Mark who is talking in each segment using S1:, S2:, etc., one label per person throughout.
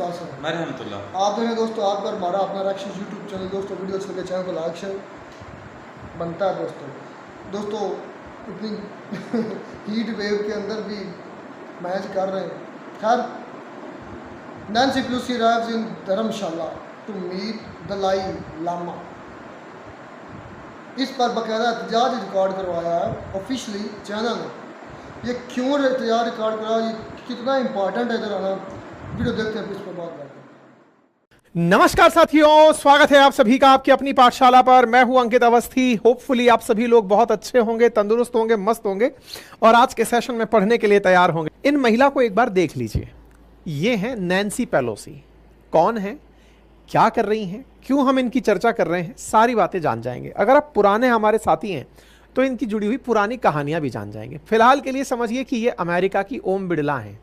S1: उस्ताद साहब।
S2: मरहमतुल्लाह।
S1: आप देखें दोस्तों, आपका हमारा अपना रक्षित यूट्यूब चैनल दोस्तों, वीडियो अच्छे लगे चैनल को लाइक शेयर बनता है दोस्तों इतनी हीट वेव के अंदर भी मैच कर रहे हैं। खैर, Nancy Pelosi arrives in Dharamshala to meet Dalai Lama. इस पर बाकायदा एहतजाज रिकॉर्ड करवाया है ऑफिशियली चाइना ने। ये क्यों एहतजाज रिकॉर्ड करवाया, ये कितना इंपॉर्टेंट है, इधर आना वीडियो देखते हैं, फिर इस पर बात करते हैं।
S3: नमस्कार साथियों, स्वागत है आप सभी का आपकी अपनी पाठशाला पर। मैं हूं अंकित अवस्थी। होपफुली आप सभी लोग बहुत अच्छे होंगे, तंदुरुस्त होंगे, मस्त होंगे और आज के सेशन में पढ़ने के लिए तैयार होंगे। इन महिला को एक बार देख लीजिए। ये हैं नैन्सी पेलोसी। कौन है, क्या कर रही हैं, क्यों हम इनकी चर्चा कर रहे हैं, सारी बातें जान जाएंगे। अगर आप पुराने हमारे साथी हैं तो इनकी जुड़ी हुई पुरानी कहानियां भी जान जाएंगे। फिलहाल के लिए समझिए कि ये अमेरिका की ओम बिड़ला हैं।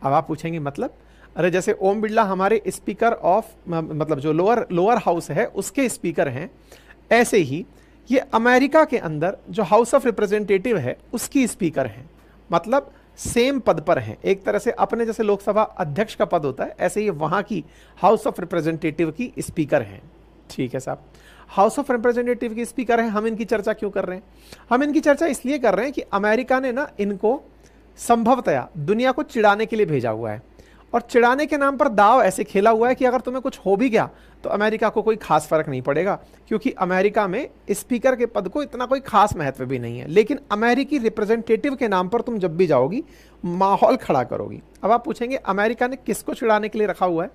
S3: अब आप पूछेंगे मतलब, अरे जैसे ओम बिड़ला हमारे स्पीकर ऑफ मतलब जो लोअर हाउस है उसके स्पीकर हैं, ऐसे ही ये अमेरिका के अंदर जो हाउस ऑफ रिप्रेजेंटेटिव है उसकी स्पीकर हैं। मतलब सेम पद पर हैं। एक तरह से अपने जैसे लोकसभा अध्यक्ष का पद होता है, ऐसे ही वहां की हाउस ऑफ रिप्रेजेंटेटिव की स्पीकर हैं। ठीक है साहब, हाउस ऑफ रिप्रेजेंटेटिव की स्पीकर हैं। हम इनकी चर्चा क्यों कर रहे हैं? हम इनकी चर्चा इसलिए कर रहे हैं कि अमेरिका ने ना इनको संभवतया दुनिया को चिढ़ाने के लिए भेजा हुआ है, और चिढ़ाने के नाम पर दाव ऐसे खेला हुआ है कि अगर तुम्हें कुछ हो भी गया तो अमेरिका को कोई खास फर्क नहीं पड़ेगा, क्योंकि अमेरिका में स्पीकर के पद को इतना कोई खास महत्व भी नहीं है। लेकिन अमेरिकी रिप्रेजेंटेटिव के नाम पर तुम जब भी जाओगी माहौल खड़ा करोगी। अब आप पूछेंगे अमेरिका ने किसको चिढ़ाने के लिए रखा हुआ है?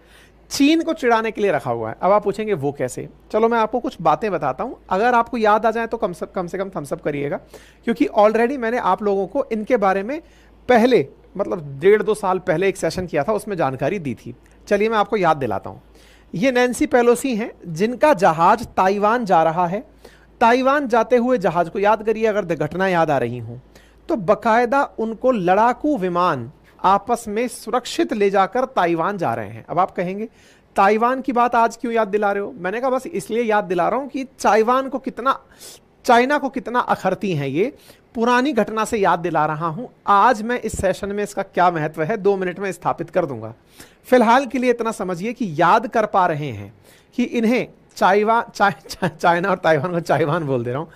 S3: चीन को चिढ़ाने के लिए रखा हुआ है। अब आप पूछेंगे वो कैसे? चलो मैं आपको कुछ बातें बताता हूं, अगर आपको याद आ जाए तो कम से कम थम्स अप करिएगा, क्योंकि ऑलरेडी मैंने आप लोगों को इनके बारे में पहले मतलब 1.5-2 साल पहले एक सेशन किया था, उसमें जानकारी दी थी। चलिए मैं आपको याद दिलाता हूं। ये नैन्सी पेलोसी हैं जिनका जहाज ताइवान जा रहा है। ताइवान जाते हुए जहाज को याद करिए, अगर घटना याद आ रही हो तो बकायदा उनको लड़ाकू विमान आपस में सुरक्षित ले जाकर ताइवान जा रहे हैं। अब आप कहेंगे ताइवान की बात आज क्यों याद दिला रहे हो? मैंने कहा बस इसलिए याद दिला रहा हूं कि चाइना को कितना अखरती हैं ये, पुरानी घटना से याद दिला रहा हूं। आज मैं इस सेशन में इसका क्या महत्व है 2 मिनट में स्थापित कर दूंगा। फिलहाल के लिए इतना समझिए कि याद कर पा रहे हैं कि इन्हें चाइना और ताइवान को चाइवान बोल दे रहा हूं,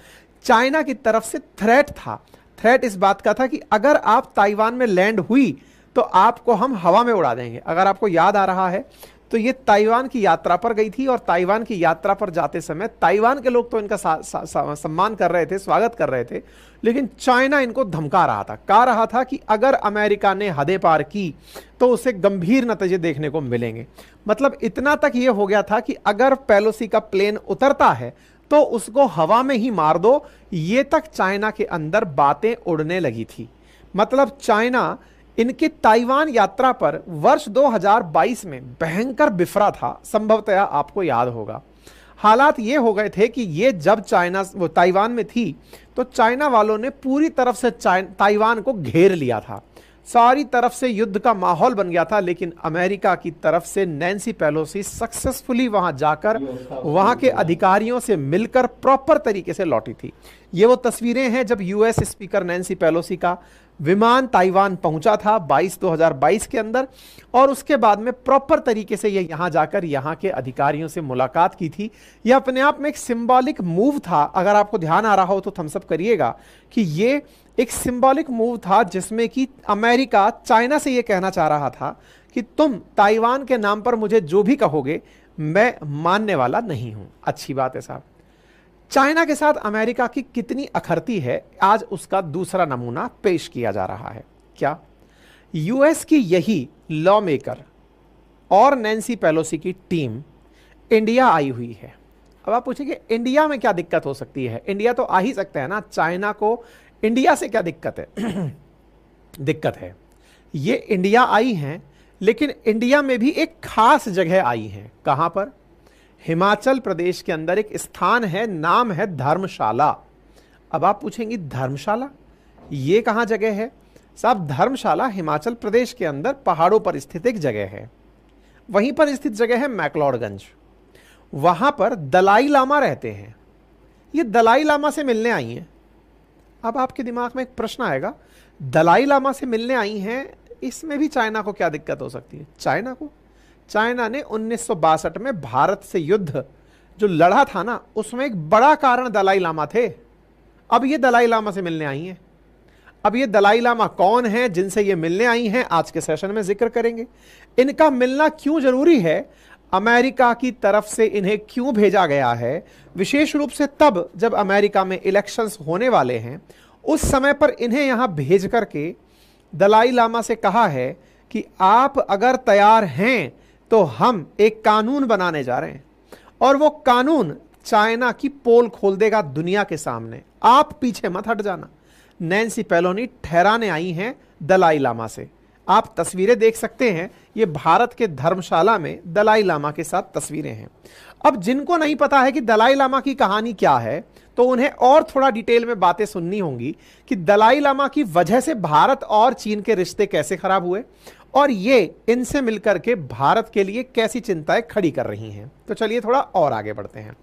S3: चाइना की तरफ से थ्रेट था। थ्रेट इस बात का था कि अगर आप ताइवान में लैंड हुई तो आपको हम हवा में उड़ा देंगे। अगर आपको याद आ रहा है तो ये ताइवान की यात्रा पर गई थी, और ताइवान की यात्रा पर जाते समय ताइवान के लोग तो इनका सम्मान कर रहे थे, स्वागत कर रहे थे, लेकिन चाइना इनको धमका रहा था, कह रहा था कि अगर अमेरिका ने हदें पार की तो उसे गंभीर नतीजे देखने को मिलेंगे। मतलब इतना तक ये हो गया था कि अगर पेलोसी का प्लेन उतरता है तो उसको हवा में ही मार दो। ये तक चाइना के अंदर बातें उड़ने लगी थी। मतलब चाइना इनकी ताइवान यात्रा पर वर्ष 2022 में भयंकर बिफरा था, संभवतया आपको याद होगा। हालात ये हो गए थे कि ये जब ताइवान में थी तो चाइना वालों ने पूरी तरफ से ताइवान को घेर लिया था, सारी तरफ से युद्ध का माहौल बन गया था। लेकिन अमेरिका की तरफ से नैन्सी पेलोसी सक्सेसफुली वहां जाकर वहां के अधिकारियों से मिलकर प्रॉपर तरीके से लौटी थी। ये वो तस्वीरें हैं जब यूएस स्पीकर नैन्सी पेलोसी का विमान ताइवान पहुंचा था 2022 के अंदर, और उसके बाद में प्रॉपर तरीके से ये यहां जाकर यहां के अधिकारियों से मुलाकात की थी। यह अपने आप में एक सिंबॉलिक मूव था। अगर आपको ध्यान आ रहा हो तो थम्स अप करिएगा कि ये एक सिंबॉलिक मूव था जिसमें कि अमेरिका चाइना से यह कहना चाह रहा था कि तुम ताइवान के नाम पर मुझे जो भी कहोगे मैं मानने वाला नहीं हूं। अच्छी बात है साहब। चाइना के साथ अमेरिका की कितनी अखरती है, आज उसका दूसरा नमूना पेश किया जा रहा है। क्या यूएस की यही लॉ मेकर और नैन्सी पेलोसी की टीम इंडिया आई हुई है। अब आप पूछेंगे इंडिया में क्या दिक्कत हो सकती है? इंडिया तो आ ही सकते हैं ना, चाइना को इंडिया से क्या दिक्कत है? दिक्कत है, ये इंडिया आई हैं, लेकिन इंडिया में भी एक खास जगह आई हैं। कहां पर? हिमाचल प्रदेश के अंदर एक स्थान है, नाम है धर्मशाला। अब आप पूछेंगे धर्मशाला ये कहां जगह है? साहब धर्मशाला हिमाचल प्रदेश के अंदर पहाड़ों पर स्थित एक जगह है। वहीं पर स्थित जगह है मैक्लोडगंज। वहां पर दलाई लामा रहते हैं। ये दलाई लामा से मिलने आई हैं। अब आपके दिमाग में एक प्रश्न आएगा, दलाई लामा से मिलने आई हैं, इसमें भी चाइना को क्या दिक्कत हो सकती है? चाइना ने 1962 में भारत से युद्ध जो लड़ा था ना, उसमें एक बड़ा कारण दलाई लामा थे। अब ये दलाई लामा से मिलने आई हैं। अब ये दलाई लामा कौन है जिनसे ये मिलने आई हैं, आज के सेशन में जिक्र करेंगे। इनका मिलना क्यों जरूरी है, अमेरिका की तरफ से इन्हें क्यों भेजा गया है, विशेष रूप से तब जब अमेरिका में इलेक्शंस होने वाले हैं, उस समय पर इन्हें यहां भेज करके दलाई लामा से कहा है कि आप अगर तैयार हैं तो हम एक कानून बनाने जा रहे हैं, और वो कानून चाइना की पोल खोल देगा दुनिया के सामने, आप पीछे मत हट जाना। नैन्सी पेलोनी ठहराने आई हैं दलाई लामा से। आप तस्वीरें देख सकते हैं, ये भारत के धर्मशाला में दलाई लामा के साथ तस्वीरें हैं। अब जिनको नहीं पता है कि दलाई लामा की कहानी क्या है, तो उन्हें और थोड़ा डिटेल में बातें सुननी होंगी कि दलाई लामा की वजह से भारत और चीन के रिश्ते कैसे खराब हुए, और ये इनसे मिलकर के भारत के लिए कैसी चिंताएं खड़ी कर रही हैं। तो चलिए थोड़ा और आगे बढ़ते हैं।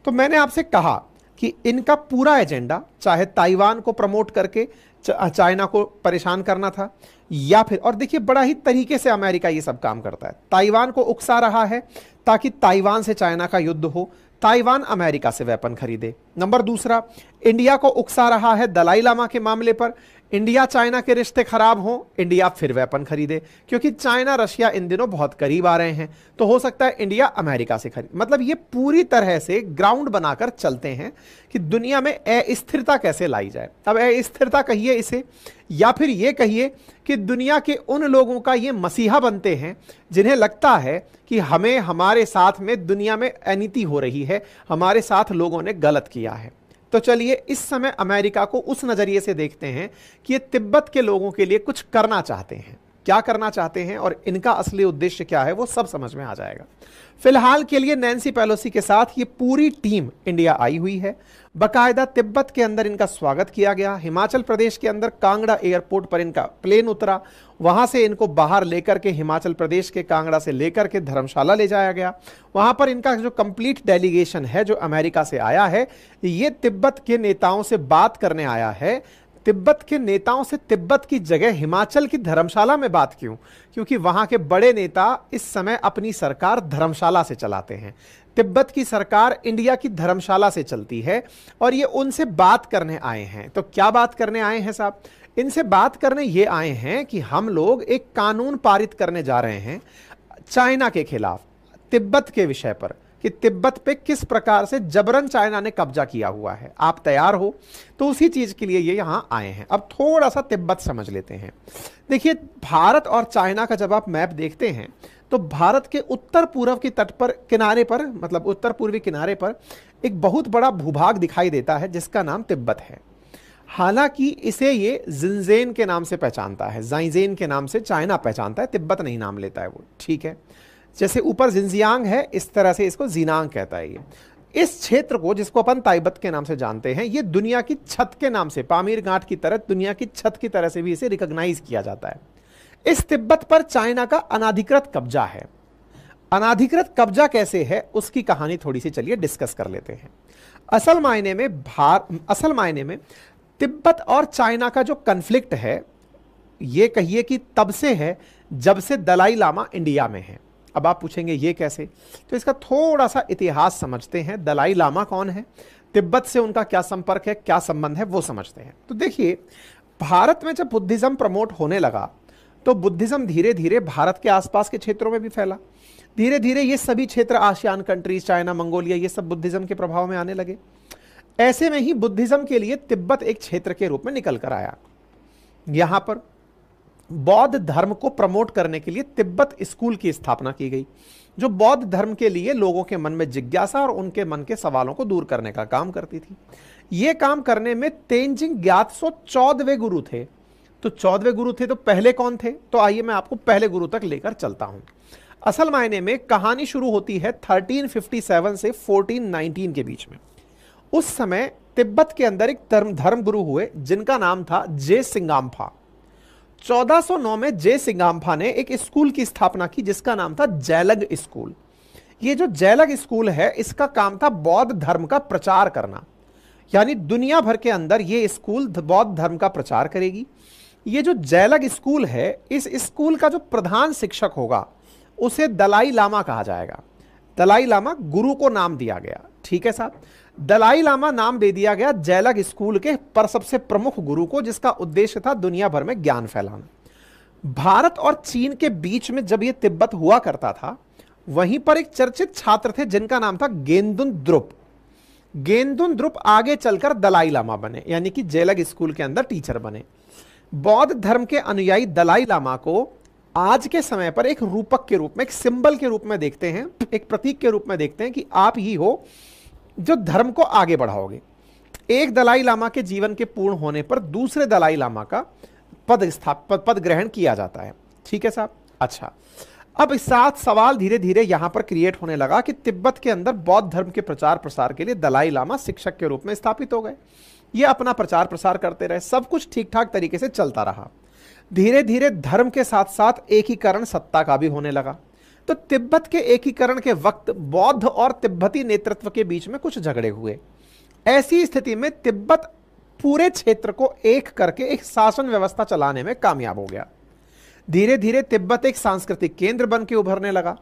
S3: तो मैंने आपसे कहा कि इनका पूरा एजेंडा चाहे ताइवान को प्रमोट करके चाइना को परेशान करना था, या फिर, और देखिए बड़ा ही तरीके से अमेरिका ये सब काम करता है, ताइवान को उकसा रहा है ताकि ताइवान से चाइना का युद्ध हो, ताइवान अमेरिका से वेपन खरीदे। नंबर दूसरा, इंडिया को उकसा रहा है दलाई लामा के मामले पर, इंडिया चाइना के रिश्ते खराब हों, इंडिया फिर वेपन खरीदे, क्योंकि चाइना रशिया इन दिनों बहुत करीब आ रहे हैं, तो हो सकता है इंडिया अमेरिका से खरीद। मतलब ये पूरी तरह से ग्राउंड बनाकर चलते हैं कि दुनिया में अस्थिरता कैसे लाई जाए। अब अस्थिरता कहिए इसे, या फिर ये कहिए कि दुनिया के उन लोगों का ये मसीहा बनते हैं जिन्हें लगता है कि हमें, हमारे साथ में दुनिया में अनीति हो रही है, हमारे साथ लोगों ने गलत किया है। तो चलिए इस समय अमेरिका को उस नजरिए से देखते हैं कि ये तिब्बत के लोगों के लिए कुछ करना चाहते हैं। क्या करना चाहते हैं और इनका असली उद्देश्य क्या है, वो सब समझ में आ जाएगा। फिलहाल के लिए नैन्सी पेलोसी के साथ ये पूरी टीम इंडिया आई हुई है। बाकायदा तिब्बत के अंदर इनका स्वागत किया गया। हिमाचल प्रदेश के अंदर कांगड़ा एयरपोर्ट पर इनका प्लेन उतरा, वहां से इनको बाहर लेकर के हिमाचल प्रदेश के कांगड़ा से लेकर के धर्मशाला ले जाया गया। वहां पर इनका जो कंप्लीट डेलीगेशन है जो अमेरिका से आया है, ये तिब्बत के नेताओं से बात करने आया है। तिब्बत के नेताओं से तिब्बत की जगह हिमाचल की धर्मशाला में बात क्यों? क्योंकि वहां के बड़े नेता इस समय अपनी सरकार धर्मशाला से चलाते हैं। तिब्बत की सरकार इंडिया की धर्मशाला से चलती है, और ये उनसे बात करने आए हैं। तो क्या बात करने आए हैं साहब? इनसे बात करने ये आए हैं कि हम लोग एक कानून पारित करने जा रहे हैं चाइना के खिलाफ, तिब्बत के विषय पर, कि तिब्बत पे किस प्रकार से जबरन चाइना ने कब्जा किया हुआ है। आप तैयार हो? तो उसी चीज के लिए ये यहां आए हैं। अब थोड़ा सा तिब्बत समझ लेते हैं। देखिए, भारत और चाइना का जब आप मैप देखते हैं तो भारत के उत्तर पूर्व की तट पर, किनारे पर, मतलब उत्तर पूर्वी किनारे पर एक बहुत बड़ा भूभाग दिखाई देता है जिसका नाम तिब्बत है। हालांकि इसे ये जिनजेन के नाम से पहचानता है, जाइजेन के नाम से चाइना पहचानता है, तिब्बत नहीं नाम लेता है वो, ठीक है। जैसे ऊपर जिनजियांग है, इस तरह से इसको जीनांग कहता है ये। इस क्षेत्र को, जिसको अपन ताइबत के नाम से जानते हैं, ये दुनिया की छत के नाम से, पामीर गांठ की तरह दुनिया की छत की तरह से भी इसे रिकॉग्नाइज किया जाता है। इस तिब्बत पर चाइना का अनाधिकृत कब्जा है। अनाधिकृत कब्जा कैसे है उसकी कहानी थोड़ी सी चलिए डिस्कस कर लेते हैं। असल मायने में तिब्बत और चाइना का जो कन्फ्लिक्ट है, ये कहिए कि तब से है जब से दलाई लामा इंडिया में है। अब आप पूछेंगे ये कैसे, तो इसका थोड़ा सा इतिहास समझते हैं। दलाई लामा कौन है, तिब्बत से उनका क्या संपर्क है, क्या संबंध है, वो समझते हैं। तो देखिए, भारत में जब बुद्धिज्म प्रमोट होने लगा तो बुद्धिज्म धीरे धीरे भारत के आसपास के क्षेत्रों में भी फैला। धीरे धीरे ये सभी क्षेत्र, आसियान कंट्रीज, चाइना, मंगोलिया, ये सब बुद्धिज्म के प्रभाव में आने लगे। ऐसे में ही बुद्धिज्म के लिए तिब्बत एक क्षेत्र के रूप में निकल कर आया। यहां पर बौद्ध धर्म को प्रमोट करने के लिए तिब्बत स्कूल की स्थापना की गई, जो बौद्ध धर्म के लिए लोगों के मन में जिज्ञासा और उनके मन के सवालों को दूर करने का काम करती थी। यह काम करने में तेंजिंग ग्यात्सो 14वें गुरु थे। तो 14वें गुरु थे, तो पहले कौन थे? तो आइए मैं आपको पहले गुरु तक लेकर चलता हूं। असल मायने में कहानी शुरू होती है 1357 से 1419 के बीच में। उस समय तिब्बत के अंदर एक धर्म गुरु हुए जिनका नाम था जे सिंगाम्फा। 1409 में जे सिंगाम्फा ने एक स्कूल की स्थापना की जिसका नाम था जैलग स्कूल। ये जो जैलग स्कूल है, इसका काम था बौद्ध धर्म का प्रचार करना, यानी दुनिया भर के अंदर ये स्कूल बौद्ध धर्म का प्रचार करेगी। ये जो जैलग स्कूल है, इस स्कूल का जो प्रधान शिक्षक होगा उसे दलाई लामा कहा जाएगा। दलाई लामा गुरु को नाम दिया गया, ठीक है साहब। दलाई लामा नाम दे दिया गया जैलग स्कूल के पर सबसे प्रमुख गुरु को, जिसका उद्देश्य था दुनिया भर में ज्ञान फैलाना। भारत और चीन के बीच में जब यह तिब्बत हुआ करता था, वहीं पर एक चर्चित छात्र थे जिनका नाम था गेंदुन द्रुप। गेंदुन द्रुप आगे चलकर दलाई लामा बने, यानी कि जेलग स्कूल के अंदर टीचर बने। बौद्ध धर्म के अनुयायी दलाई लामा को आज के समय पर एक रूपक के रूप में, एक सिंबल के रूप में देखते हैं, एक प्रतीक के रूप में देखते हैं कि आप ही हो जो धर्म को आगे बढ़ाओगे। एक दलाई लामा के जीवन के पूर्ण होने पर दूसरे दलाई लामा का पद ग्रहण किया जाता है, ठीक है साहब। अच्छा, अब इस साथ सवाल धीरे धीरे यहां पर क्रिएट होने लगा कि तिब्बत के अंदर बौद्ध धर्म के प्रचार प्रसार के लिए दलाई लामा शिक्षक के रूप में स्थापित हो गए। ये अपना प्रचार प्रसार करते रहे, सब कुछ ठीक ठाक तरीके से चलता रहा। धीरे धीरे धर्म के साथ साथ एकीकरण सत्ता का भी होने लगा। तो तिब्बत के एकीकरण के वक्त बौद्ध और तिब्बती नेतृत्व के बीच में कुछ झगड़े हुए। ऐसी स्थिति में तिब्बत पूरे क्षेत्र को एक करके एक शासन व्यवस्था चलाने में कामयाब हो गया। धीरे धीरे तिब्बत एक सांस्कृतिक केंद्र बन के उभरने लगा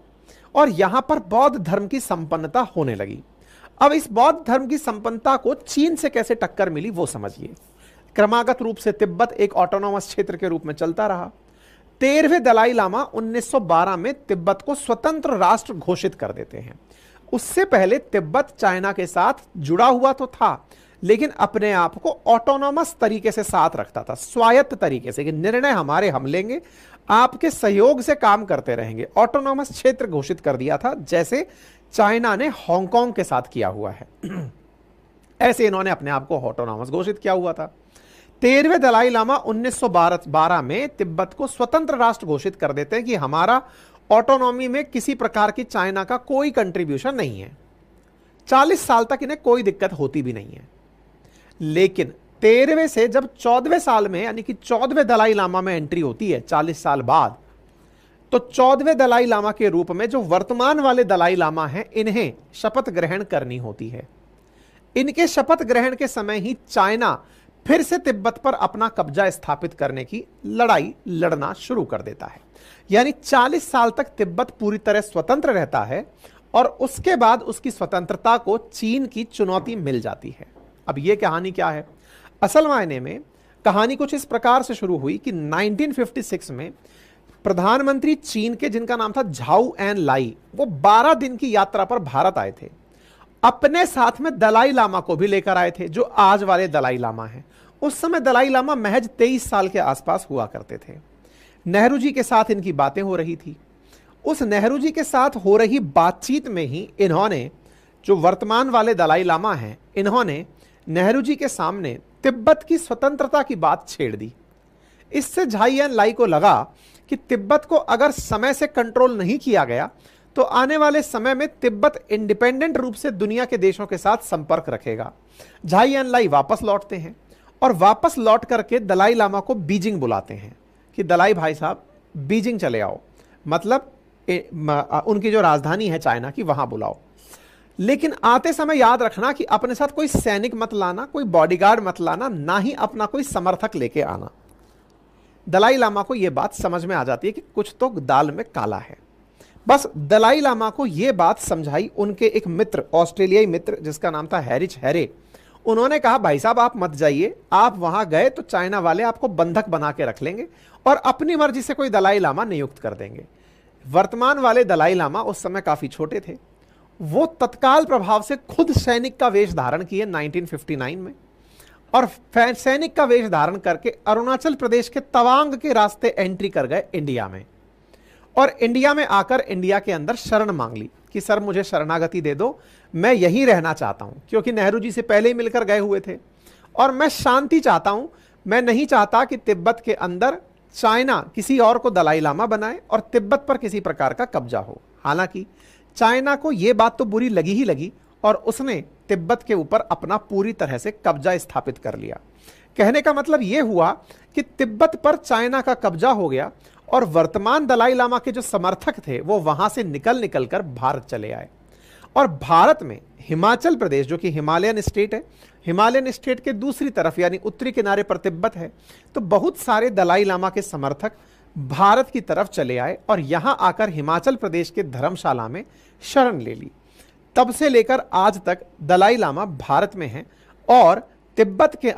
S3: और यहां पर बौद्ध धर्म की संपन्नता होने लगी। अब इस बौद्ध धर्म की संपन्नता को चीन से कैसे टक्कर मिली वो समझिए। क्रमागत रूप से तिब्बत एक ऑटोनॉमस क्षेत्र के रूप में चलता रहा। 13वें दलाई लामा 1912 में तिब्बत को स्वतंत्र राष्ट्र घोषित कर देते हैं। उससे पहले तिब्बत चाइना के साथ जुड़ा हुआ तो था, लेकिन अपने आप को ऑटोनॉमस तरीके से साथ रखता था, स्वायत्त तरीके से कि निर्णय हमारे हम लेंगे, आपके सहयोग से काम करते रहेंगे। ऑटोनॉमस क्षेत्र घोषित कर दिया था, जैसे चाइना ने हांगकांग के साथ किया हुआ है। ऐसे इन्होंने अपने आप को ऑटोनॉमस घोषित किया हुआ था। 13वें दलाई लामा 1912 में तिब्बत को स्वतंत्र राष्ट्र घोषित कर देते हैं कि हमारा ऑटोनॉमी में किसी प्रकार की चाइना का कोई कंट्रीब्यूशन नहीं है। 40 साल तक इन्हें कोई दिक्कत होती भी नहीं है। लेकिन 13वें से जब 14वें साल में, यानी कि 14वें दलाई लामा में एंट्री होती है 40 साल बाद, तो 14वें दलाई लामा के रूप में जो वर्तमान वाले दलाई लामा हैं, इन्हें शपथ ग्रहण करनी होती है। इनके शपथ ग्रहण के समय ही चाइना फिर से तिब्बत पर अपना कब्जा स्थापित करने की लड़ाई लड़ना शुरू कर देता है। यानी 40 साल तक तिब्बत पूरी तरह स्वतंत्र रहता है और उसके बाद उसकी स्वतंत्रता को चीन की चुनौती मिल जाती है। अब यह कहानी क्या है? असल मायने में कहानी कुछ इस प्रकार से शुरू हुई कि 1956 में प्रधानमंत्री चीन के, जिनका नाम था झाऊ एन लाई, वो 12 दिन की यात्रा पर भारत आए थे। अपने साथ में दलाई लामा को भी लेकर आए थे, जो आज वाले दलाई लामा हैं। उस समय दलाई लामा महज 23 साल के आसपास हुआ करते थे। नेहरू जी के साथ इनकी बातें हो रही थी। उस नेहरू जी के साथ हो रही बातचीत में ही इन्होंने, जो वर्तमान वाले दलाई लामा हैं, इन्होंने नेहरू जी के सामने तिब्बत की स्वतंत्रता की बात छेड़ दी। इससे झाई एन लाई को लगा कि तिब्बत को अगर समय से कंट्रोल नहीं किया गया तो आने वाले समय में तिब्बत इंडिपेंडेंट रूप से दुनिया के देशों के साथ संपर्क रखेगा। झाई एन लाई वापस लौटते हैं और वापस लौट करके दलाई लामा को बीजिंग बुलाते हैं कि दलाई भाई साहब बीजिंग चले आओ, मतलब उनकी जो राजधानी है चाइना की, वहां बुलाओ। लेकिन आते समय याद रखना कि अपने साथ कोई सैनिक मत लाना, कोई बॉडीगार्ड मत लाना, ना ही अपना कोई समर्थक लेके आना। दलाई लामा को यह बात समझ में आ जाती है कि कुछ तो दाल में काला है। बस दलाई लामा को यह बात समझाई उनके एक मित्र, ऑस्ट्रेलियाई मित्र जिसका नाम था हैरिच हैरे। उन्होंने कहा भाई साहब आप मत जाइए, आप वहां गए तो चाइना वाले आपको बंधक बना के रख लेंगे और अपनी मर्जी से कोई दलाई लामा नियुक्त कर देंगे। वर्तमान वाले दलाई लामा उस समय काफी छोटे थे। वो तत्काल प्रभाव से खुद सैनिक का वेश धारण किए 1959 में, और सैनिक का वेश धारण करके अरुणाचल प्रदेश के तवांग के रास्ते एंट्री कर गए इंडिया में। और इंडिया में आकर इंडिया के अंदर शरण मांग ली कि सर मुझे शरणागति दे दो, मैं यहीं रहना चाहता हूं, क्योंकि नेहरू जी से पहले ही मिलकर गए हुए थे, और मैं शांति चाहता हूं। मैं नहीं चाहता कि तिब्बत के अंदर चाइना किसी और को दलाई लामा बनाए और तिब्बत पर किसी प्रकार का कब्जा हो। हालांकि चाइना को यह बात तो बुरी लगी ही लगी और उसने तिब्बत के ऊपर अपना पूरी तरह से कब्जा स्थापित कर लिया। कहने का मतलब यह हुआ कि तिब्बत पर चाइना का कब्जा हो गया और वर्तमान दलाई लामा के जो समर्थक थे वो वहां से निकल कर भारत चले आए। और भारत में हिमाचल प्रदेश, जो कि हिमालयन स्टेट है, हिमालयन स्टेट के दूसरी तरफ यानी उत्तरी किनारे पर तिब्बत है, तो बहुत सारे दलाई लामा के समर्थक भारत की तरफ चले आए और यहां आकर हिमाचल प्रदेश के धर्मशाला में शरण ले ली। तब से लेकर आज तक दलाई लामा भारत में हैं और तिब्बत के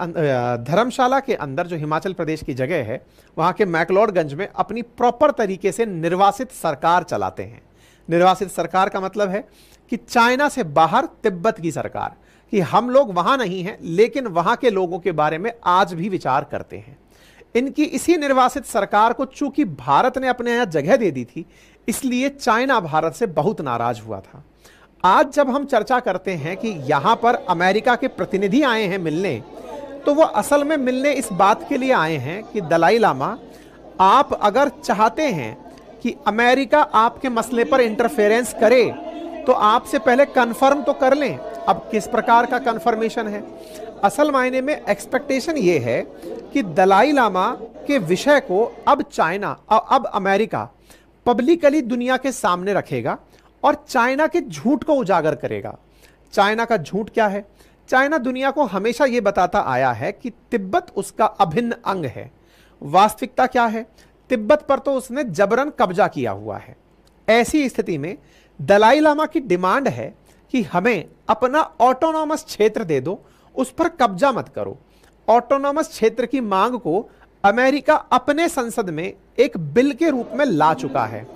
S3: धर्मशाला के अंदर जो हिमाचल प्रदेश की जगह है वहां के मैक्लोडगंज में अपनी प्रॉपर तरीके से निर्वासित सरकार चलाते हैं। निर्वासित सरकार का मतलब है कि चाइना से बाहर तिब्बत की सरकार, कि हम लोग वहां नहीं हैं लेकिन वहां के लोगों के बारे में आज भी विचार करते हैं। इनकी इसी निर्वासित सरकार को चूंकि भारत ने अपने यहां जगह दे दी थी, इसलिए चाइना भारत से बहुत नाराज हुआ था। आज जब हम चर्चा करते हैं कि यहां पर अमेरिका के प्रतिनिधि आए हैं मिलने, तो वो असल में मिलने इस बात के लिए आए हैं कि दलाई लामा, आप अगर चाहते हैं कि अमेरिका आपके मसले पर इंटरफेरेंस करे तो आपसे पहले कंफर्म तो कर लें। अब किस प्रकार का कंफर्मेशन है? असल मायने में एक्सपेक्टेशन ये है कि दलाई लामा के विषय को अब चाइना और अब अमेरिका पब्लिकली दुनिया के सामने रखेगा और चाइना के झूठ को उजागर करेगा। चाइना का झूठ क्या है? चाइना दुनिया को हमेशा यह बताता आया है कि तिब्बत उसका अभिन्न अंग है। वास्तविकता क्या है? तिब्बत पर तो उसने जबरन कब्जा किया हुआ है। ऐसी स्थिति में दलाई लामा की डिमांड है कि हमें अपना ऑटोनॉमस क्षेत्र दे दो, उस पर कब्जा मत करो। ऑटोनॉमस क्षेत्र की मांग को अमेरिका अपने संसद में एक बिल के रूप में ला चुका है।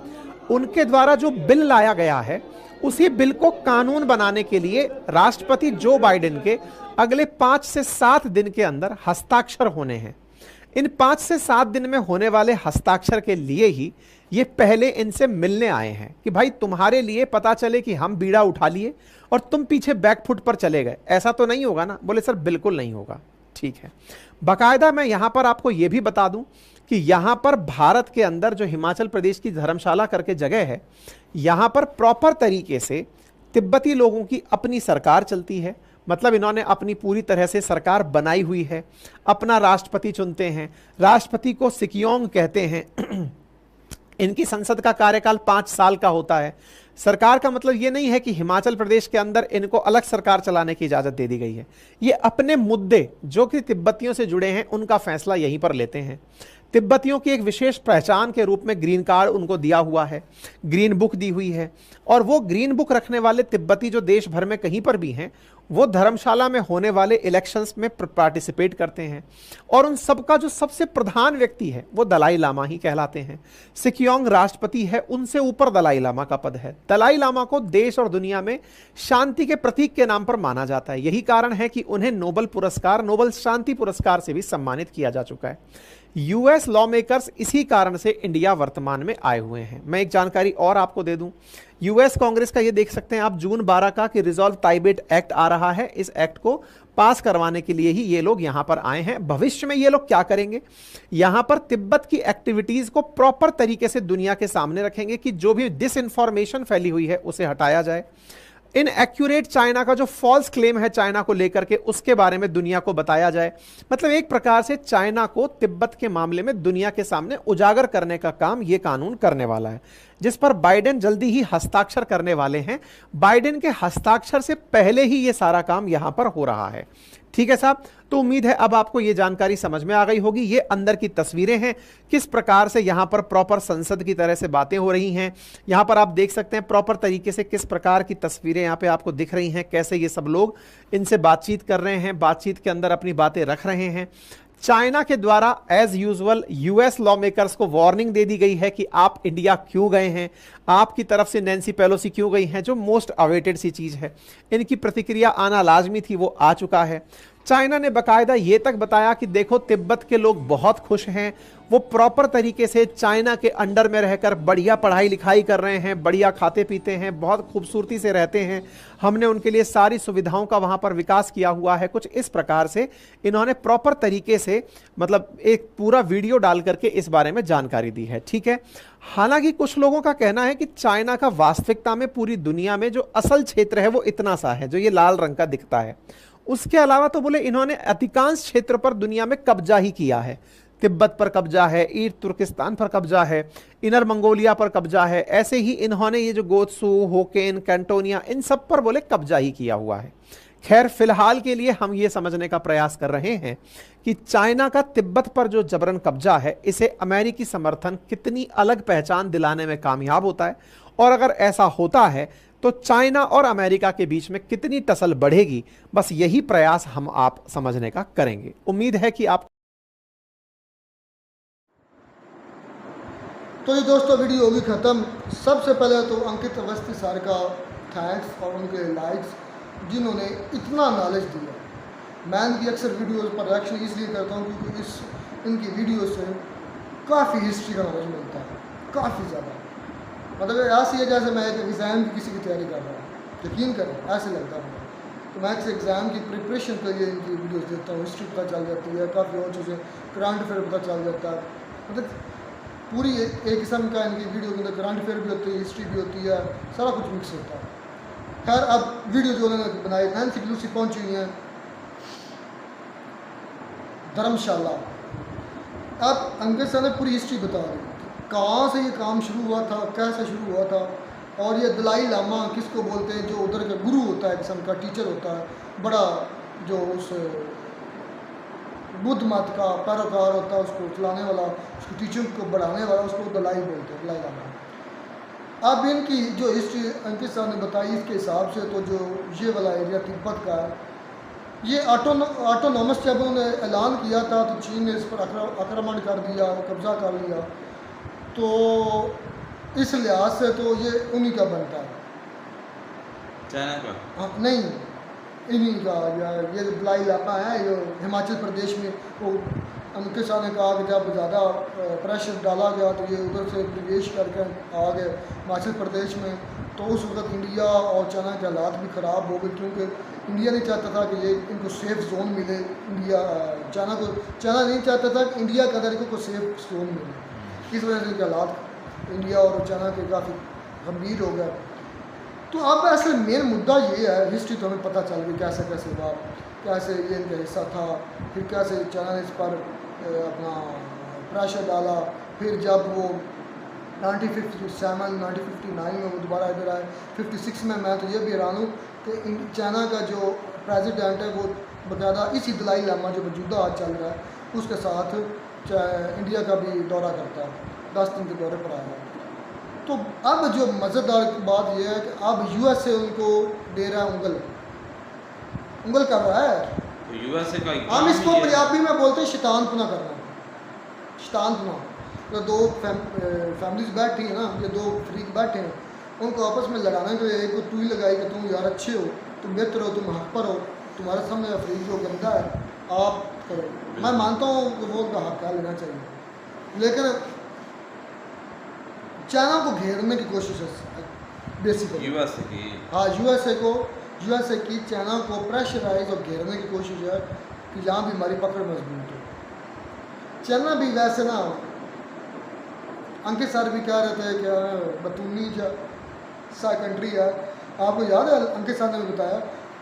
S3: उनके द्वारा जो बिल लाया गया है, उसी बिल को कानून बनाने के लिए राष्ट्रपति जो बाइडेन के अगले 5 से 7 दिन के अंदर हस्ताक्षर होने हैं। इन 5 से 7 दिन में होने वाले हस्ताक्षर के लिए ही ये पहले इनसे मिलने आए हैं कि भाई तुम्हारे लिए पता चले कि हम बीड़ा उठा लिए और तुम पीछे बैकफुट पर चले गए। ऐसा तो नहीं होगा ना? बोले सर बिल्कुल नहीं होगा। ठीक है, बाकायदा मैं यहां पर आपको यह भी बता दूं कि यहां पर भारत के अंदर जो हिमाचल प्रदेश की धर्मशाला करके जगह है, यहां पर प्रॉपर तरीके से तिब्बती लोगों की अपनी सरकार चलती है। मतलब इन्होंने अपनी पूरी तरह से सरकार बनाई हुई है, अपना राष्ट्रपति चुनते हैं, राष्ट्रपति को सिकियोंग कहते हैं। इनकी संसद का कार्यकाल 5 साल का होता है। सरकार का मतलब ये नहीं है कि हिमाचल प्रदेश के अंदर इनको अलग सरकार चलाने की इजाजत दे दी गई है। ये अपने मुद्दे जो कि तिब्बतियों से जुड़े हैं उनका फैसला यहीं पर लेते हैं। तिब्बतियों की एक विशेष पहचान के रूप में ग्रीन कार्ड उनको दिया हुआ है, ग्रीन बुक दी हुई है, और वो ग्रीन बुक रखने वाले तिब्बती जो देश भर में कहीं पर भी हैं, वो धर्मशाला में होने वाले इलेक्शंस में पार्टिसिपेट करते हैं। और उन सबका जो सबसे प्रधान व्यक्ति है वो दलाई लामा ही कहलाते हैं। सिकियोंग राष्ट्रपति है, उनसे ऊपर दलाई लामा का पद है। दलाई लामा को देश और दुनिया में शांति के प्रतीक के नाम पर माना जाता है। यही कारण है कि उन्हें नोबेल पुरस्कार, नोबेल शांति पुरस्कार से भी सम्मानित किया जा चुका है। यूएस लॉ मेकर्स इसी कारण से इंडिया वर्तमान में आए हुए हैं। मैं एक जानकारी और आपको दे दूं, यूएस कांग्रेस का ये देख सकते हैं आप जून 12 का कि रिजॉल्व टाइबेट एक्ट आ रहा है। इस एक्ट को पास करवाने के लिए ही ये लोग यहां पर आए हैं। भविष्य में ये लोग क्या करेंगे? यहां पर तिब्बत की एक्टिविटीज को प्रॉपर तरीके से दुनिया के सामने रखेंगे कि जो भी डिसइंफॉर्मेशन फैली हुई है उसे हटाया जाए। इनएक्यूरेट चाइना का जो फॉल्स क्लेम है चाइना को लेकर के, उसके बारे में दुनिया को बताया जाए। मतलब एक प्रकार से चाइना को तिब्बत के मामले में दुनिया के सामने उजागर करने का काम यह कानून करने वाला है, जिस पर बाइडेन जल्दी ही हस्ताक्षर करने वाले हैं। बाइडेन के हस्ताक्षर से पहले ही यह सारा काम यहां पर हो रहा है। ठीक है साहब, तो उम्मीद है अब आपको यह जानकारी समझ में आ गई होगी। ये अंदर की तस्वीरें हैं, किस प्रकार से यहां पर प्रॉपर संसद की तरह से बातें हो रही हैं। यहां पर आप देख सकते हैं प्रॉपर तरीके से किस प्रकार की तस्वीरें यहां पे आपको दिख रही हैं, कैसे ये सब लोग इनसे बातचीत कर रहे हैं, बातचीत के अंदर अपनी बातें रख रहे हैं। चाइना के द्वारा as usual US law makers को वार्निंग दे दी गई है कि आप इंडिया क्यों गए हैं, आपकी तरफ से नैन्सी पेलोसी क्यों गई हैं, जो मोस्ट अवेटेड सी चीज है। इनकी प्रतिक्रिया आना लाजमी थी, वो आ चुका है। चाइना ने बकायदा ये तक बताया कि देखो तिब्बत के लोग बहुत खुश हैं, वो प्रॉपर तरीके से चाइना के अंडर में रहकर बढ़िया पढ़ाई लिखाई कर रहे हैं, बढ़िया खाते पीते हैं, बहुत खूबसूरती से रहते हैं। हमने उनके लिए सारी सुविधाओं का वहाँ पर विकास किया हुआ है। कुछ इस प्रकार से इन्होंने प्रॉपर तरीके से मतलब एक पूरा वीडियो डाल करके इस बारे में जानकारी दी है। ठीक है, हालांकि कुछ लोगों का कहना है कि चाइना का वास्तविकता में पूरी दुनिया में जो असल क्षेत्र है वो इतना सा है जो ये लाल रंग का दिखता है। उसके अलावा तो बोले इन्होंने अधिकांश क्षेत्र पर दुनिया में कब्जा ही किया है। तिब्बत पर कब्जा है, ईस्ट तुर्किस्तान पर कब्जा है, इनर मंगोलिया पर कब्जा है। ऐसे ही इन्होंने ये जो गोत्सू, होकेन, कैंटोनिया, इन सब पर बोले कब्जा ही किया हुआ है। खैर फिलहाल के लिए हम ये समझने का प्रयास कर रहे हैं कि चाइना का तिब्बत पर जो जबरन कब्जा है इसे अमेरिकी समर्थन कितनी अलग पहचान दिलाने में कामयाब होता है, और अगर ऐसा होता है तो चाइना और अमेरिका के बीच में कितनी टसल बढ़ेगी। बस यही प्रयास हम आप समझने का करेंगे। उम्मीद है कि आप
S1: तो ये दोस्तों वीडियो होगी ख़त्म। सबसे पहले तो अंकित अवस्थी सर का थैंक्स और उनके लाइक्स जिन्होंने इतना नॉलेज दिया। मैं इनकी अक्सर वीडियोस पर रिएक्शन इसलिए करता हूँ क्योंकि इनकी वीडियो से काफ़ी हिस्ट्री का नॉलेज मिलता है, काफ़ी ज़्यादा। मतलब ऐसी है जैसे मैं एक एग्ज़ाम की किसी की तैयारी कर रहा हूँ, यकीन करें ऐसे लगता है। तो मैं किसी एग्ज़ाम की प्रिपरेशन के लिए इनकी वीडियोस देखता हूँ, हिस्ट्री पता चल जाती है, काफ़ी और चीज़ें, करंट अफेयर पता चल जाता है। मतलब पूरी एक किस्म का इनकी वीडियो के अंदर करंट अफेयर भी होती है, हिस्ट्री भी होती है, सारा कुछ मिक्स होता है। खैर अब वीडियो जो उन्होंने बनाई, नैन्सी पेलोसी पहुंची हुई हैं धर्मशाला। अब अंकित सर ने पूरी हिस्ट्री बता दी, कहाँ से ये काम शुरू हुआ था, कैसे शुरू हुआ था, और ये दलाई लामा किसको बोलते हैं, जो उधर का गुरु होता है, किस्म का टीचर होता है, बड़ा जो उस बुद्ध मत का पैरोकार होता है, उसको चलाने वाला, उसको टीचिंग को बढ़ाने वाला, उसको दलाई बोलते हैं, दलाई लामा। अब इनकी जो हिस्ट्री अंकित साहब ने बताई इसके हिसाब से तो जो ये वाला एरिया तिब्बत का है, ये ऑटोनॉमस जब उन्होंने ऐलान किया था तो चीन ने इस पर आक्रमण कर दिया, कब्जा कर लिया। तो इस लिहाज से तो ये उन्हीं का बनता है,
S2: चाइना का।
S1: हाँ नहीं, इन्हीं का। ये जो दलाई इलाका है ये हिमाचल प्रदेश में, वो अंकित साहब ने कहा कि जब ज़्यादा प्रेशर डाला गया तो ये उधर से प्रवेश करके आ गए हिमाचल प्रदेश में। तो उस वक्त इंडिया और चाइना के हालात भी ख़राब हो गए, क्योंकि इंडिया नहीं चाहता था कि ये इनको सेफ़ जोन मिले। चाइना नहीं चाहता था कि इंडिया के अंदर इनको सेफ़ जोन मिले। इस वजह से इनके हालात इंडिया और चाइना के काफ़ी गंभीर हो गए। तो अब ऐसे मेन मुद्दा ये है, हिस्ट्री तो हमें पता चल गई कैसे कैसे हुआ, कैसे ये इनका हिस्सा था, फिर कैसे चाइना ने इस पर अपना प्रेशर डाला। फिर जब वो 1957 1959 में वो दोबारा इधर आए, 56 में, मैं तो ये भी हैरान हूँ कि चाइना का जो प्रेसिडेंट है वो बाकायदा इसी दलाई लामा जो मौजूदा आज चल रहा है उसके साथ इंडिया का भी दौरा करता है, 10 दिन के दौरे पर आया। तो अब जो मज़ेदार बात यह है कि अब यूएसए उनको दे रहा है उंगल कर रहा है।
S2: तो यूएसए का
S1: हम इसको पंजाबी में बोलते हैं शैतान पुना करना, शैतान पुना। तो दो फैमिलीज बैठी हैं ना, ये दो फ्रीक बैठे हैं, उनको आपस में लड़ाने के लिए एक को तू ही लगाई कि तुम यार अच्छे हो, तुम बेहतर हो, तुम हक पर हो, तुम्हारे सामने अफ्रीक जो गंदा है आप करो। मैं मानता हूँ कि वो उनका हक लेना चाहिए, लेकिन चाइना को घेरने की कोशिश है बेसिकली
S2: यूएसए की।
S1: हाँ, यूएसए की चाइना को प्रेशराइज और घेरने की कोशिश है कि यहाँ भी हमारी पकड़ मजबूत हो। चाइना भी वैसे ना, अंकित सर भी कह रहे थे कि बतूनी सा कंट्री है। आपको याद है अंकित सर ने भी बताया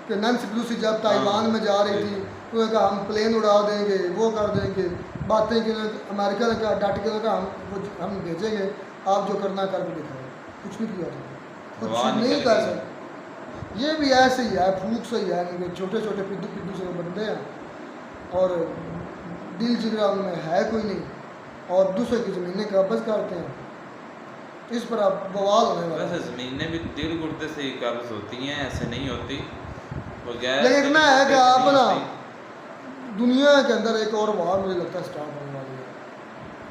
S1: कि नैन्सी पेलोसी जब ताइवान में जा रही थी तो उन्होंने कहा हम प्लेन उड़ा देंगे, वो कर देंगे, बातें की। अमेरिका ने कहा डट के कहा हम भेजेंगे, आप जो करना करके दिखाओ। कुछ नहीं किया था, कुछ नहीं कर सकते। ये भी ऐसे ही है, फूक से ही है, छोटे छोटे पिद्दू से बनते हैं और दिल जिगरा उनमें है कोई नहीं, और दूसरे की ज़मीनें कब्ज़ करते हैं। इस पर आप बवाल होने वाला।
S2: वैसे ज़मीनें भी दिल गुर्दे से ही कब्ज़ होती हैं, ऐसे नहीं होती।
S1: लेकिन इतना है कि आप ना दुनिया के अंदर एक और वार मुझे लगता है स्टार्ट होने वाली है,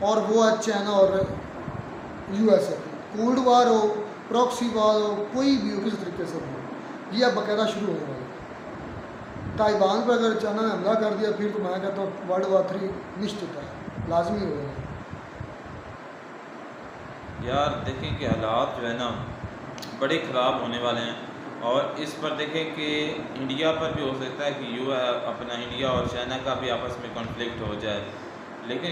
S1: और वो है चाइना और यूएसए की। कोल्ड वार हो, प्रॉक्सी वार हो, कोई भी हो, किस तरीके से हो, ये अब बाकायदा शुरू होने वाला है। ताइवान पर अगर चाइना ने हमला कर दिया फिर तो मैं कहता हूँ वर्ल्ड वार 3 निश्चित है, लाजमी हो गया।
S2: यार देखें कि हालात जो है ना बड़े ख़राब होने वाले हैं, और इस पर देखें कि इंडिया पर भी हो सकता है कि अपना इंडिया और चाइना का भी आपस में कॉन्फ्लिक्ट हो जाए। लेकिन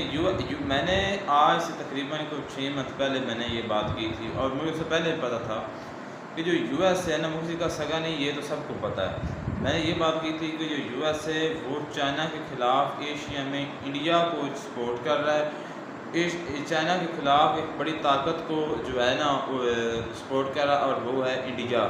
S2: मैंने आज से तकरीबन कुछ 6 मंथ पहले मैंने ये बात की थी, और मुझे उससे पहले पता था कि जो यूएस है ना वो किसी का सगा नहीं, ये तो सबको पता है। मैंने ये बात की थी कि जो यूएस है वो चाइना के ख़िलाफ़ एशिया में इंडिया को सपोर्ट कर रहा है, चाइना के ख़िलाफ़ एक बड़ी ताकत को जो है ना सपोर्ट कर रहा है, और वो है इंडिया।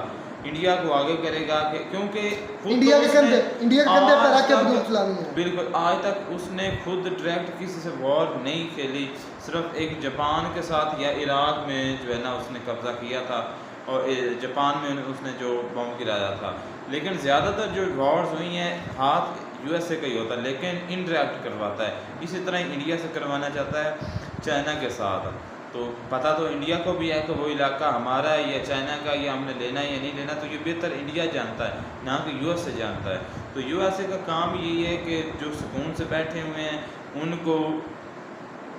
S2: इंडिया को आगे करेगा कि क्योंकि खुद
S1: इंडिया
S2: तो
S1: के
S2: उसने
S1: कंधे पे
S2: आज
S1: रख के
S2: तक-
S1: बंदूक चलानी है।
S2: बिल्कुल, आज तक उसने खुद डायरेक्ट किसी से वॉर नहीं खेली, सिर्फ एक जापान के साथ या इराक में जो है ना उसने कब्ज़ा किया था और जापान में उसने जो बम गिराया था। लेकिन ज़्यादातर जो वॉर्स हुई हैं हाथ यूएसए का ही होता है, लेकिन इनडायरेक्ट करवाता है। इसी तरह इंडिया से करवाना चाहता है चाइना के साथ। तो पता तो इंडिया को भी है कि वो इलाका हमारा है या चाइना का, या हमने लेना है या नहीं लेना, तो ये बेहतर इंडिया जानता है, ना कि यूएसए जानता है। तो यूएसए का काम यही है कि जो सुकून से बैठे हुए हैं उनको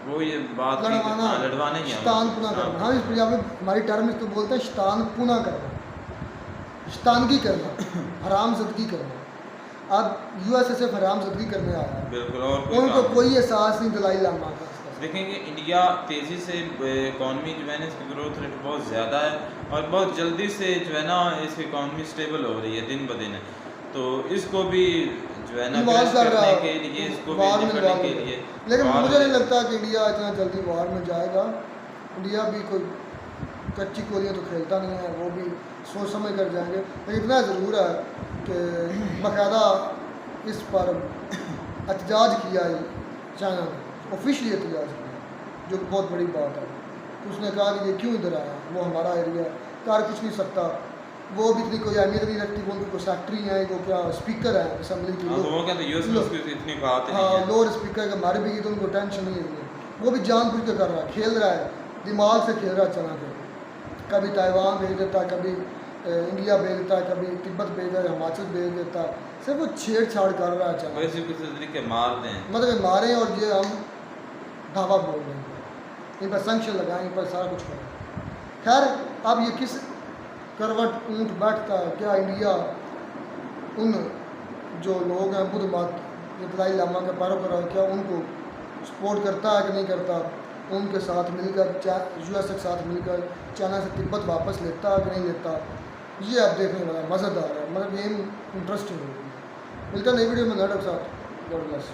S2: वो ये बात लड़वाना ही है,
S1: शैतान पुना करना। हाँ, इस पंजाबी हमारी टर्म इसको बोलते हैं शैतान पुना करना, शैतानगी करना, हरामज़दगी करना। अब यूएसए से हरामज़दगी करने आया है,
S2: बिल्कुल। और
S1: उनको कोई एहसास नहीं दलाई लामा का।
S2: देखेंगे इंडिया तेज़ी से इकॉनमी जो है ना इसकी ग्रोथ रेट बहुत ज़्यादा है और बहुत जल्दी से जो है ना इसकी इकॉनमी स्टेबल हो रही है दिन ब दिन। तो इसको भी जो है ना
S1: इन्वॉल्व कर रहा
S2: करने के लिए, इसको भी निपटने के लिए,
S1: लेकिन मुझे नहीं लगता कि इंडिया इतना जल्दी वॉर में जाएगा। इंडिया भी कोई कच्ची कोलियाँ तो खेलता नहीं है, वो भी सोच समझ कर जाएंगे। लेकिन इतना ज़रूर है कि बाकायदा इस पर एहतजाज किया है चाइना ने, ऑफिशियली एहतजाज किया, जो बहुत बड़ी बात है। तो उसने कहा कि ये क्यों इधर आया, वो हमारा एरिया है, कर कुछ नहीं सकता। वो भी इतनी कोई अहमियत नहीं रखती, वो उनकी कोई सेक्रेटरी हैं, वो क्या स्पीकर है असम्बली की,
S2: वो कहते हैं यूएस में उसकी इतनी बात नहीं
S1: हाँ
S2: है।
S1: लोअर स्पीकर के मारे भी तो उनको टेंशन नहीं है। वो भी जानबूझ के कर रहा है, खेल रहा है, दिमाग से खेल रहा है चला के। कभी ताइवान भेज देता है, कभी इंडिया भेज देता है, कभी तिब्बत भेज देता है, हिमाचल भेज देता है। सिर्फ वो छेड़छाड़ कर रहा है चला,
S2: वैसे किसी तरीके मार दें,
S1: मतलब मारें और ये हम धावा बोल रहे हैं, इन पर संक्शन लगाएं, इन पर सारा कुछ करें। खैर, अब ये किस करवट ऊँट बैठता है, क्या इंडिया उन जो लोग हैं बुद्ध मत या दलाई लामा के पैरोकार, क्या उनको सपोर्ट करता है कि नहीं करता, उनके साथ मिलकर यूएस के साथ मिलकर चाइना से तिब्बत वापस लेता है कि नहीं लेता, ये आप देखने वाला मज़ेदार है, मतलब गेम इंटरेस्टिंग होगी। मिलता नई वीडियो में नए के साथ। God bless.